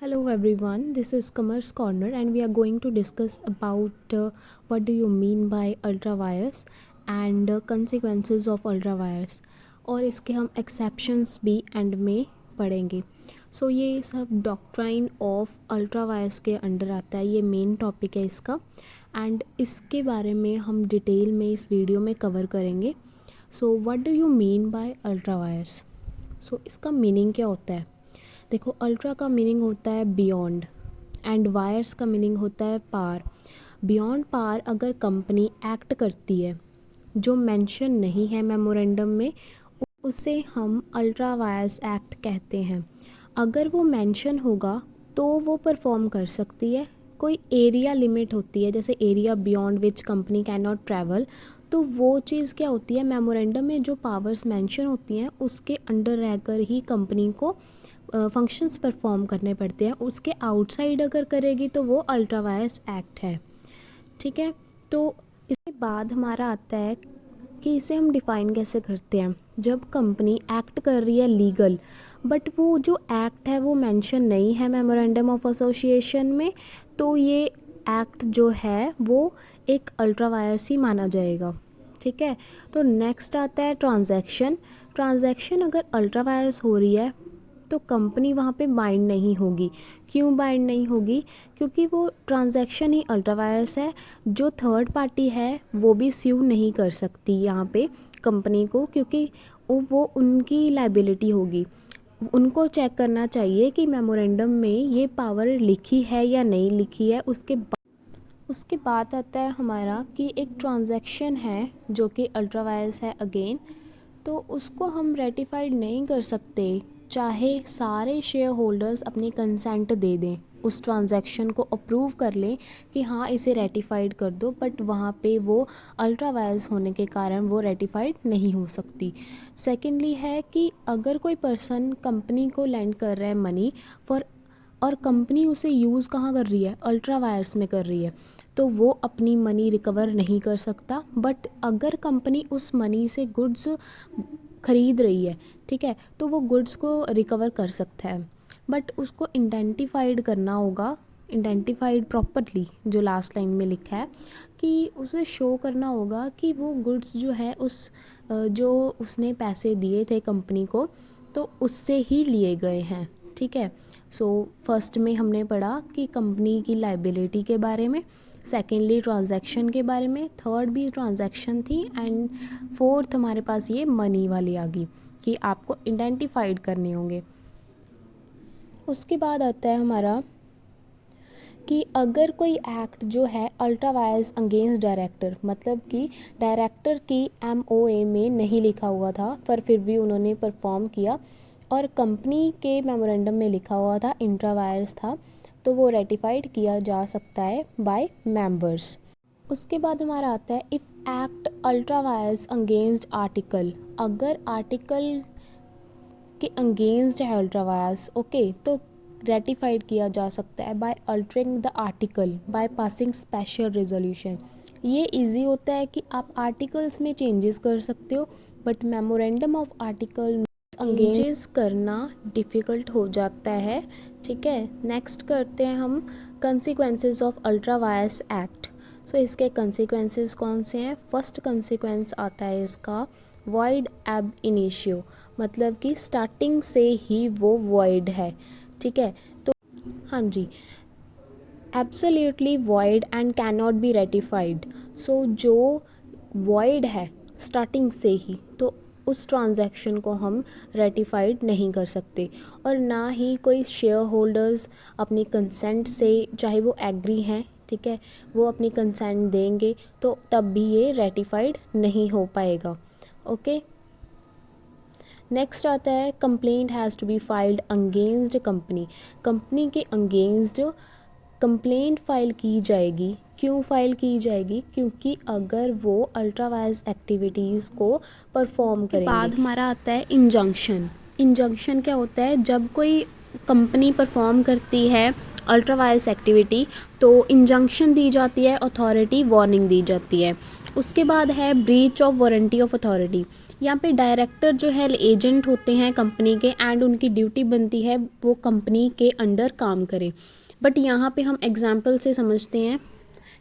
Hello everyone, this is Kamar's Corner and we are going to discuss about what do you mean by ultrawires and consequences of ultrawires और इसके हम exceptions भी end में पढ़ेंगे। ये सब doctrine of ultra vires के under आता है, ये मेन टॉपिक है इसका एंड इसके बारे में हम डिटेल में इस वीडियो में कवर करेंगे। What do you mean by ultra vires? इसका मीनिंग क्या होता है? देखो, अल्ट्रा का मीनिंग होता है बियॉन्ड एंड वायर्स का मीनिंग होता है पार। बियॉन्ड पार अगर कंपनी एक्ट करती है जो मेंशन नहीं है मेमोरेंडम में, उसे हम अल्ट्रा वायर्स एक्ट कहते हैं। अगर वो मेंशन होगा तो वो परफॉर्म कर सकती है। कोई एरिया लिमिट होती है, जैसे area beyond which company can not travel, तो वो चीज़ क्या होती है, मेमोरेंडम में जो पावर्स मेंशन होती हैं उसके अंडर रहकर ही कंपनी को फंक्शंस परफॉर्म करने पड़ते हैं। उसके आउटसाइड अगर करेगी तो वो अल्ट्रा वायर्स एक्ट है। ठीक है, तो इसके बाद हमारा आता है कि इसे हम डिफ़ाइन कैसे करते हैं। जब कंपनी एक्ट कर रही है लीगल, बट वो जो एक्ट है वो मेंशन नहीं है मेमोरेंडम ऑफ एसोसिएशन में, तो ये एक्ट जो है वो एक अल्ट्रा वायर्स ही माना जाएगा। ठीक है, तो नेक्स्ट आता है ट्रांजैक्शन अगर अल्ट्रा वायर्स हो रही है तो कंपनी वहाँ पे बाइंड नहीं होगी। क्यों बाइंड नहीं होगी? क्योंकि वो ट्रांजैक्शन ही अल्ट्रा वायर्स है। जो थर्ड पार्टी है वो भी स्यू नहीं कर सकती यहाँ पे कंपनी को, क्योंकि वो उनकी लाइबिलिटी होगी। उनको चेक करना चाहिए कि मेमोरेंडम में ये पावर लिखी है या नहीं लिखी है। उसके बाद आता है हमारा कि एक ट्रांजैक्शन है जो कि अल्ट्रा वायर्स है अगेन, तो उसको हम रेटिफाइड नहीं कर सकते चाहे सारे शेयर होल्डर्स अपनी कंसेंट दे दें, उस ट्रांजैक्शन को अप्रूव कर लें कि हाँ इसे रेटिफाइड कर दो, बट वहाँ पे वो अल्ट्रा वायर्स होने के कारण वो रेटिफाइड नहीं हो सकती। सेकेंडली है कि अगर कोई पर्सन कंपनी को लेंड कर रहा है मनी फॉर, और कंपनी उसे यूज़ कहाँ कर रही है, अल्ट्रा वायर्स में कर रही है, तो वो अपनी मनी रिकवर नहीं कर सकता। बट अगर कंपनी उस मनी से गुड्स ख़रीद रही है, ठीक है, तो वो गुड्स को रिकवर कर सकता है। बट उसको इंडेंटिफाइड करना होगा, इंडेंटिफाइड प्रॉपरली, जो लास्ट लाइन में लिखा है कि उसे शो करना होगा कि वो गुड्स जो है उस जो उसने पैसे दिए थे कंपनी को, तो उससे ही लिए गए हैं। ठीक है, फर्स्ट में हमने पढ़ा कि कंपनी की लाइबिलिटी के बारे में, सेकेंडली ट्रांजैक्शन के बारे में, थर्ड भी ट्रांजैक्शन थी एंड फोर्थ हमारे पास ये मनी वाली आ गई कि आपको आइडेंटिफाइड करने होंगे। उसके बाद आता है हमारा कि अगर कोई एक्ट जो है अल्ट्रा वायर्स अगेंस्ट डायरेक्टर, मतलब कि डायरेक्टर की MOA में नहीं लिखा हुआ था पर फिर भी उन्होंने परफॉर्म किया, और कंपनी के मेमोरेंडम में लिखा हुआ था इंट्रा वायर्स था, तो वो रेटिफाइड किया जा सकता है बाय मेंबर्स। उसके बाद हमारा आता है if act ultra vires against article, अगर आर्टिकल के अगेंस्ट है अल्ट्रा वायर्स, ओके, तो रेटिफाइड किया जा सकता है by altering the article by passing special resolution. ये इजी होता है कि आप आर्टिकल्स में चेंजेस कर सकते हो, but memorandum of article changes करना डिफ़िकल्ट हो जाता है। ठीक है, नेक्स्ट करते हैं हम consequences of ultra vires act. इसके कंसिक्वेंसेस कौन से हैं? फर्स्ट कंसिक्वेंस आता है इसका वॉइड एब इनिशियो, मतलब कि स्टार्टिंग से ही वो वॉइड है। ठीक है, तो हाँ जी, absolutely void and can not be ratified. जो वॉइड है स्टार्टिंग से ही, तो उस ट्रांजैक्शन को हम रेटिफाइड नहीं कर सकते, और ना ही कोई शेयर होल्डर्स अपनी कंसेंट से, चाहे वो एग्री हैं, ठीक है, वो अपनी कंसेंट देंगे तो तब भी ये रेटिफाइड नहीं हो पाएगा। ओके, नेक्स्ट आता है complaint has to be filed against company. Company के अगेंस्ट कंप्लेंट फाइल की जाएगी। क्यों फाइल की जाएगी? क्योंकि अगर वो अल्ट्रा वायर्स एक्टिविटीज़ को परफॉर्म करेंगे। बाद हमारा आता है इंजंक्शन। इंजंक्शन क्या होता है? जब कोई कंपनी परफॉर्म करती है अल्ट्रा वायरस एक्टिविटी, तो इंजंक्शन दी जाती है, अथॉरिटी वार्निंग दी जाती है। उसके बाद है breach of warranty of authority. यहाँ पे डायरेक्टर जो है एजेंट होते हैं कंपनी के, एंड उनकी ड्यूटी बनती है वो कंपनी के अंडर काम करें। बट यहाँ पे हम एग्जाम्पल से समझते हैं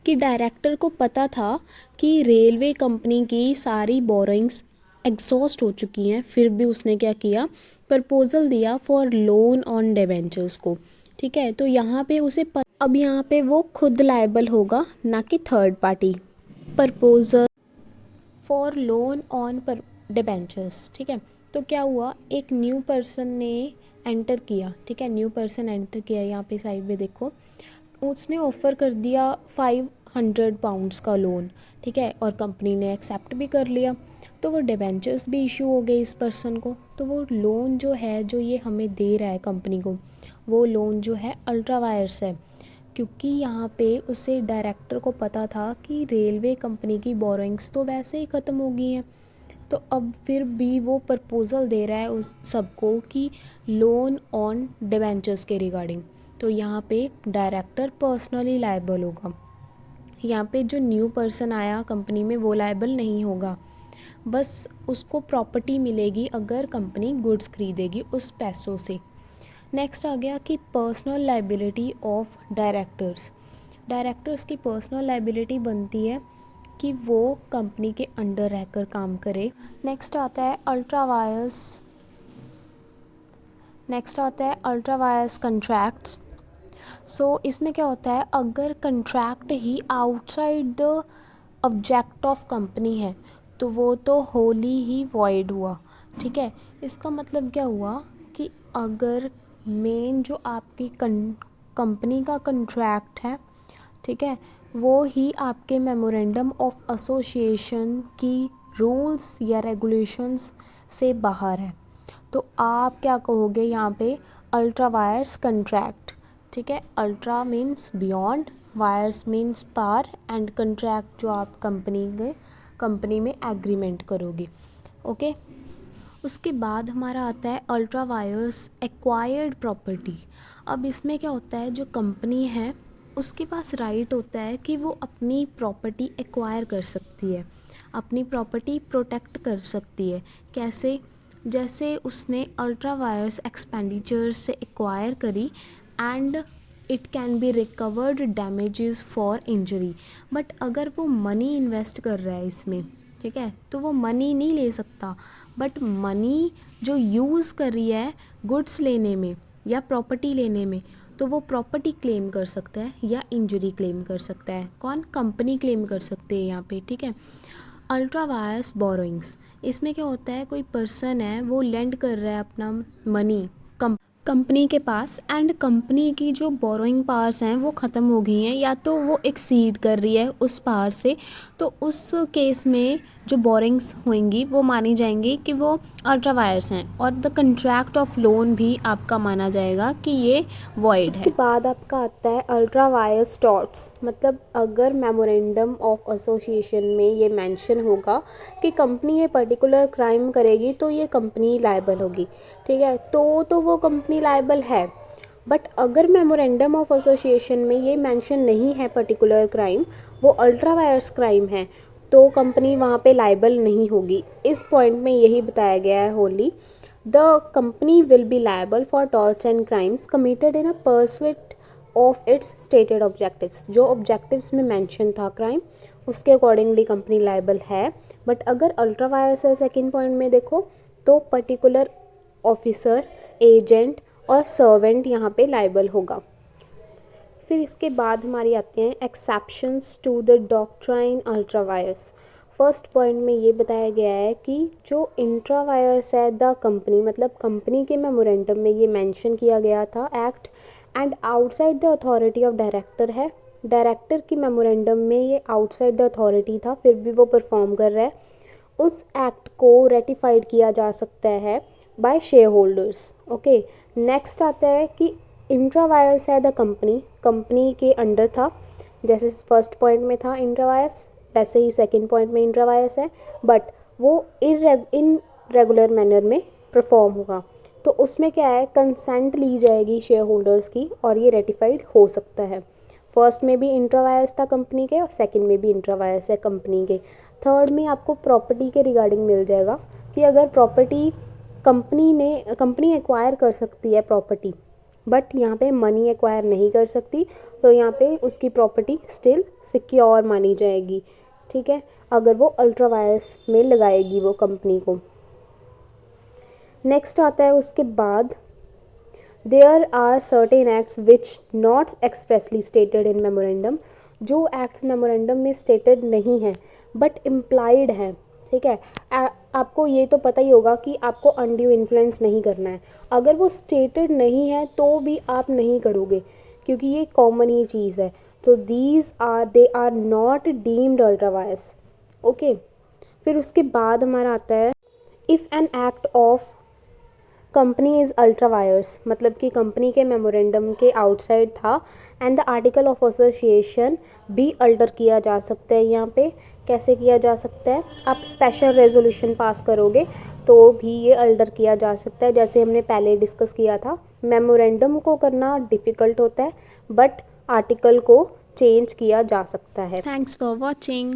कि डायरेक्टर को पता था कि रेलवे कंपनी की सारी बोरोइंग्स एग्जॉस्ट हो चुकी हैं, फिर भी उसने क्या किया, प्रपोजल दिया फॉर लोन ऑन डिबेंचर्स को। ठीक है, तो यहाँ पे अब यहाँ पे वो खुद लायबल होगा, ना कि third party. Proposal for loan on debentures. ठीक है, तो क्या हुआ, एक न्यू पर्सन ने एंटर किया। ठीक है, न्यू पर्सन एंटर किया, यहाँ पे साइड में देखो, उसने ऑफ़र कर दिया 500 पाउंड्स का लोन। ठीक है, और कंपनी ने एक्सेप्ट भी कर लिया, तो वो डिबेंचर्स भी इशू हो गए इस पर्सन को। तो वो लोन जो है, जो ये हमें दे रहा है कंपनी को, वो लोन जो है अल्ट्रा वायर्स है, क्योंकि यहाँ पे उसे डायरेक्टर को पता था कि रेलवे कंपनी की बोरोइंग्स तो वैसे ही ख़त्म हो गई हैं, तो अब फिर भी वो प्रपोज़ल दे रहा है उस सबको कि लोन ऑन डिबेंचर्स के रिगार्डिंग। तो यहाँ पे डायरेक्टर पर्सनली लायबल होगा। यहाँ पे जो न्यू पर्सन आया कंपनी में वो लायबल नहीं होगा, बस उसको प्रॉपर्टी मिलेगी अगर कंपनी गुड्स खरीदेगी उस पैसों से। नेक्स्ट आ गया कि personal liability of directors. Directors की पर्सनल लायबिलिटी बनती है कि वो कंपनी के अंडर रहकर काम करे। नेक्स्ट आता है अल्ट्रा वायर्स कंट्रैक्ट्स। सो इसमें क्या होता है, अगर contract he outside the object of company है तो वो तो होली ही वॉइड हुआ। ठीक है, इसका मतलब क्या हुआ कि अगर मेन जो आपकी कंपनी का कंट्रैक्ट है, ठीक है, वो ही आपके मेमोरेंडम ऑफ एसोसिएशन की रूल्स या रेगुलेशंस से बाहर है, तो आप क्या कहोगे यहाँ पे, अल्ट्रा वायर्स कंट्रैक्ट। ठीक है, ultra means beyond, vires means पार, एंड कंट्रैक्ट जो आप कंपनी में एग्रीमेंट करोगे। ओके, उसके बाद हमारा आता है अल्ट्रा वायर्स एक्वायर्ड प्रॉपर्टी। अब इसमें क्या होता है, जो कंपनी है उसके पास राइट होता है कि वो अपनी प्रॉपर्टी एक्वायर कर सकती है, अपनी प्रॉपर्टी प्रोटेक्ट कर सकती है। कैसे, जैसे उसने अल्ट्रा वायर्स एक्सपेंडिचर से एक्वायर करी and it can be recovered damages for injury. But अगर वो मनी इन्वेस्ट कर रहा है इसमें, ठीक है, तो वो मनी नहीं ले सकता, बट मनी जो यूज़ कर रही है गुड्स लेने में या प्रॉपर्टी लेने में, तो वो प्रॉपर्टी क्लेम कर सकता है या इंजरी क्लेम कर सकता है। कौन, कंपनी क्लेम कर सकते हैं यहाँ पे। ठीक है, अल्ट्रा वायर्स बोरोइंग्स, इसमें क्या होता है, कोई पर्सन है वो लेंड कर रहा है अपना मनी कंपनी के पास, एंड कंपनी की जो बोरोइंग पावर्स हैं वो ख़त्म हो गई हैं या तो वो एक्सीड कर रही है उस पावर से, तो उस केस में जो बोरिंग्स होंगी वो मानी जाएंगी कि वो अल्ट्रा वायर्स हैं, और द कंट्रैक्ट ऑफ लोन भी आपका माना जाएगा कि ये वॉइड है। उसके बाद आपका आता है अल्ट्रा वायर्स टॉर्ट्स। मतलब अगर मेमोरेंडम ऑफ एसोसिएशन में ये मेंशन होगा कि कंपनी ये पर्टिकुलर क्राइम करेगी तो ये कंपनी लायबल होगी, ठीक है, तो वो कंपनी लायबल है। बट अगर मेमोरेंडम ऑफ एसोसिएशन में ये मेंशन नहीं है पर्टिकुलर क्राइम, वो अल्ट्रा वायर्स क्राइम है, तो कंपनी वहाँ पे लायबल नहीं होगी। इस पॉइंट में यही बताया गया है Holi, the company will be liable for torts and crimes committed in a pursuit of its stated objectives. जो ऑब्जेक्टिव्स में मेंशन था क्राइम, उसके अकॉर्डिंगली कंपनी लायबल है। बट अगर अल्ट्रा वायर्स है सेकेंड पॉइंट में देखो, तो पर्टिकुलर ऑफिसर, एजेंट और सर्वेंट यहाँ पे लायबल होगा। फिर इसके बाद हमारी आती हैं exceptions to the doctrine ultra vires. First point में ये बताया गया है कि जो इंट्रा वायर्स है द कंपनी, मतलब कंपनी के मेमोरेंडम में ये मेंशन किया गया था act, and outside the authority of director है। डायरेक्टर की मेमोरेंडम में ये आउटसाइड द अथॉरिटी था, फिर भी वो परफॉर्म कर रहा है। उस एक्ट को रेटिफाइड किया जा सकता है by share holders. Okay, next आता है कि इंट्रा वायर्स है द कंपनी के अंडर था, जैसे फर्स्ट पॉइंट में था इंट्रा वायर्स, वैसे ही सेकंड पॉइंट में इंट्रा वायर्स है, बट वो इन रेगुलर मैनर में परफॉर्म होगा। तो उसमें क्या है, कंसेंट ली जाएगी शेयर होल्डर्स की और ये रेटिफाइड हो सकता है। फर्स्ट में भी इंट्रा वायर्स था कंपनी के और सेकंड में भी इंट्रा वायर्स है कंपनी के। थर्ड में आपको प्रॉपर्टी के रिगार्डिंग मिल जाएगा कि अगर प्रॉपर्टी कंपनी एक्वायर कर सकती है प्रॉपर्टी, बट यहाँ पे मनी एक्वायर नहीं कर सकती, तो यहाँ पे उसकी प्रॉपर्टी स्टिल सिक्योर मानी जाएगी, ठीक है, अगर वो अल्ट्रा वायर्स में लगाएगी वो कंपनी को। नेक्स्ट आता है उसके बाद, there are certain acts which not expressly stated in memorandum, जो एक्ट्स मेमोरेंडम में स्टेटेड नहीं है बट इम्प्लाइड हैं, ठीक है। आपको ये तो पता ही होगा कि आपको अनड्यू इन्फ्लुएंस नहीं करना है, अगर वो स्टेटेड नहीं है तो भी आप नहीं करोगे क्योंकि ये कॉमन ही चीज़ है। तो they are not deemed ultra vires, okay. फिर उसके बाद हमारा आता है, if an act of company is ultra vires, मतलब कि कंपनी के मेमोरेंडम के आउटसाइड था and the article of association भी अल्टर किया जा सकता है। यहाँ पे कैसे किया जा सकता है, आप स्पेशल रेजोल्यूशन पास करोगे तो भी ये अल्टर किया जा सकता है। जैसे हमने पहले डिस्कस किया था, मेमोरेंडम को करना डिफ़िकल्ट होता है बट आर्टिकल को चेंज किया जा सकता है। Thanks for watching.